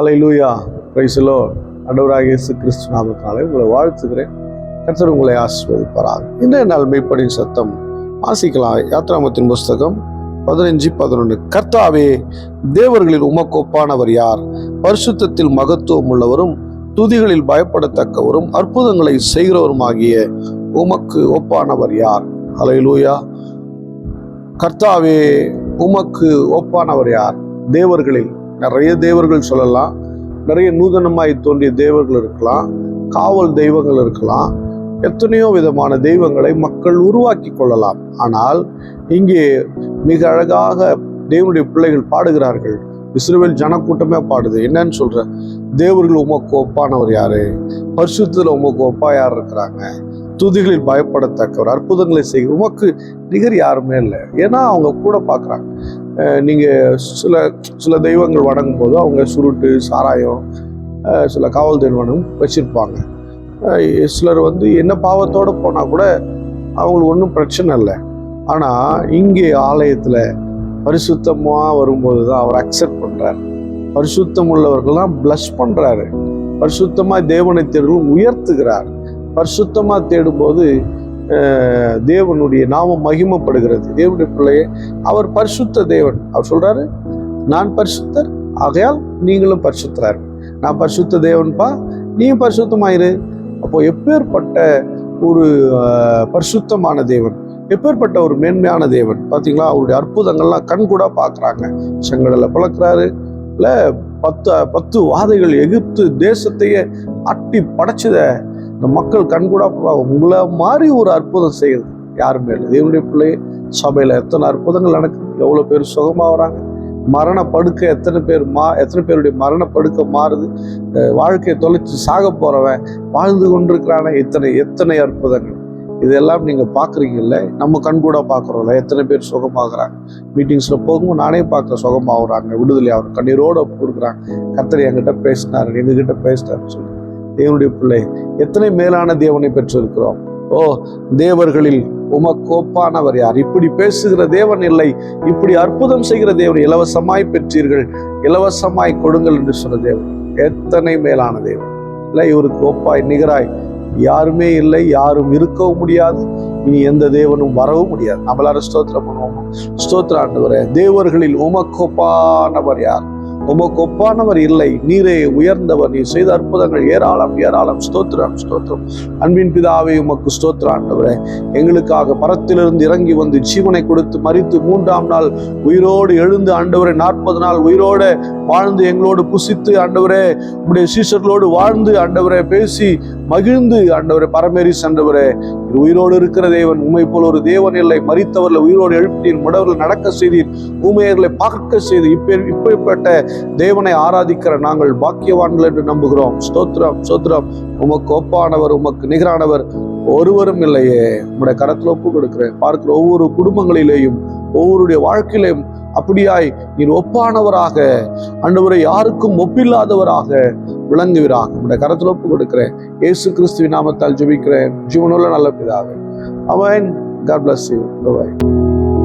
Hallelujah, praise the Lord. ஆண்டவராகிய இயேசு கிறிஸ்து நாமத்தினாலே உங்களை வாழ்த்துகிறேன். கர்த்தர் உங்களை ஆசீர்வதிப்பாராக. இன்றைய நாள் மெய்ப்படியின் சத்தம் வாசிக்கலாம். யாத்ராகமத்தின் புஸ்தகம் 15:11. கர்த்தாவே, தேவர்களில் உமக்கு ஒப்பானவர் யார்? பரிசுத்தத்தில் மகத்துவம் உள்ளவரும் துதிகளில் பயப்படத்தக்கவரும் அற்புதங்களை செய்கிறவருமாகிய உமக்கு ஒப்பானவர் யார்? அல்லேலூயா. கர்த்தாவே, உமக்கு ஒப்பானவர் யார்? தேவர்களில் நிறைய தேவர்கள் சொல்லலாம், நிறைய நூதனமாய் தோன்றிய தேவர்கள் இருக்கலாம், காவல் தெய்வங்கள் இருக்கலாம், எத்தனையோ விதமான தெய்வங்களை மக்கள் உருவாக்கி கொள்ளலாம். ஆனால் இங்கே மிக அழகாக தேவனுடைய பிள்ளைகள் பாடுகிறார்கள். இஸ்ரவேல் ஜனக்கூட்டமே பாடுது. என்னன்னு சொல்ற? தேவர்கள் உமக்கு ஒப்பானவர் யாரு? பரிசுத்தத்தில் உமக்கு ஒப்பா யார் இருக்கிறாங்க? துதிகளில் பயப்படத்தக்கவர், அற்புதங்களை செய்ய உமக்கு நிகர் யாருமே இல்லை. ஏன்னா அவங்க கூட பார்க்குறாங்க. நீங்கள் சில தெய்வங்கள் வணங்கும் போது அவங்க சுருட்டு, சாராயம், சில காவல் தெய்வம் வச்சுருப்பாங்க. சிலர் என்ன பாவத்தோடு போனால் கூட அவங்களுக்கு ஒன்றும் பிரச்சனை இல்லை. ஆனால் இங்கே ஆலயத்தில் பரிசுத்தமாக வரும்போது தான் அவர் அக்செப்ட் பண்ணுறாரு. பரிசுத்தம் உள்ளவர்கள்லாம் ப்ளஷ் பண்ணுறாரு. பரிசுத்தமாக தேவனை தேடுகள் உயர்த்துகிறார். பரிசுத்தமாக தேடும்போது தேவனுடைய நாமம் மகிமைப்படுகிறது. தேவனுடைய பிள்ளையே, அவர் பரிசுத்த தேவன். அவர் சொல்றாரு, நான் பரிசுத்தர், ஆகையால் நீங்களும் பரிசுத்தராரு. நான் பரிசுத்த தேவன்பா, நீயும் பரிசுத்தமாயிரு. அப்போ எப்பேற்பட்ட ஒரு பரிசுத்தமான தேவன், எப்பேற்பட்ட ஒரு மேன்மையான தேவன் பார்த்தீங்களா? அவருடைய அற்புதங்கள்லாம் கண் கூட பார்க்குறாங்க. செங்கடலை பிளக்கிறாரு, இல்லை 10 வாதைகள் எகிப்து தேசத்தையே அட்டி படைச்சத இந்த மக்கள் கண்கூடா உங்களை மாதிரி ஒரு அற்புதம் செய்யுது யாருமே இல்லை. தேவனுடைய பிள்ளை சபையில் எத்தனை அற்புதங்கள் நடக்குது, எவ்வளோ பேர் சுகமாக வராங்க. மரண படுக்கை எத்தனை பேருடைய மரண படுக்கை மாறுது. வாழ்க்கையை தொலைச்சு சாக போறவன் வாழ்ந்து கொண்டிருக்கிறான. எத்தனை அற்புதங்கள். இதெல்லாம் நீங்கள் பார்க்குறீங்கல்ல, நம்ம கண்கூட பார்க்குறோம்ல. எத்தனை பேர் சுகமாகறாங்க. மீட்டிங்ஸில் போகும்போது நானே பார்க்க சுகமாகறாங்க, விடுதலை ஆகும், கண்ணீரோடு கொடுக்குறாங்க. கர்த்தர் என்கிட்ட பேசினார், எங்ககிட்ட பேசினார்னு சொல்லி. தேவனுடைய பிள்ளை, எத்தனை மேலான தேவனை பெற்றிருக்கிறோம். ஓ, தேவர்களில் உமக்கு ஒப்பானவர் யார்? இப்படி பேசுகிற தேவன் இல்லை, இப்படி அற்புதம் செய்கிற தேவன். இலவசமாய் பெற்றீர்கள், இலவசமாய் கொடுங்கள் என்று சொன்ன தேவன் எத்தனை மேலான தேவன். இல்லை, இவருக்கு ஒப்பாய் நிகராய் யாருமே இல்லை, யாரும் இருக்கவும் முடியாது, இனி எந்த தேவனும் வரவும் முடியாது. நம்மளால ஸ்தோத்திரம் பண்ணுவோம். ஸ்தோத்திர ஆண்டவரே, தேவர்களில் உமக்கு ஒப்பானவர் யார்? உமக்கு ஒப்பானவர் இல்லை, நீரே உயர்ந்தவர், நீ செய்த அற்புதங்கள் ஏராளம் ஏராளம். ஸ்தோத்திரம் ஸ்தோத்திரம். அன்பின் பிதாவே, உமக்கு ஸ்தோத்திர ஆண்டவரே. எங்களுக்காக பரத்திலிருந்து இறங்கி வந்து ஜீவனை கொடுத்து மரித்து 3ஆம் நாள் உயிரோடு எழுந்து ஆண்டவரே 40 நாள் உயிரோடு வாழ்ந்து எங்களோடு புசித்து ஆண்டவரே உம்முடைய சீஷர்களோடு வாழ்ந்து ஆண்டவரே பேசி மகிழ்ந்து ஆண்டவரே பரமேறி சென்றவரே, உயிரோடு இருக்கிற தேவன். உண்மை போல ஒரு தேவன் இல்லை. மரித்தவர்களை உயிரோடு எழுப்பினீர், முடவர்கள் நடக்க செய்தீர், ஊமையர்களை பார்க்க செய்து. இப்பேற்பட்ட தேவனை ஆராதிக்கிற நாங்கள் பாக்கியவான்கள் என்று நம்புகிறோம். ஸ்தோத்திரம் ஸ்தோத்திரம். உமக்கு ஒப்பானவர், உமக்கு நிகரானவர் ஒருவரும் இல்லையே. உம்முடைய கரத்தில் ஒப்பு கொடுக்கிறேன். பார்க்கிற ஒவ்வொரு குடும்பங்களிலேயும், ஒவ்வொருடைய வாழ்க்கையிலையும் அப்படியாய் நீர் ஒப்பானவராக ஆண்டவரை யாருக்கும் ஒப்பில்லாதவராக விளங்குவீராக. உம்முடைய கரத்தில் ஒப்பு கொடுக்கிறேன். இயேசு கிறிஸ்துவின் நாமத்தால் ஜெபிக்கிறேன், ஜீவனுள்ள நல்ல பிதாவே. ஆமென். God bless you. Bye bye.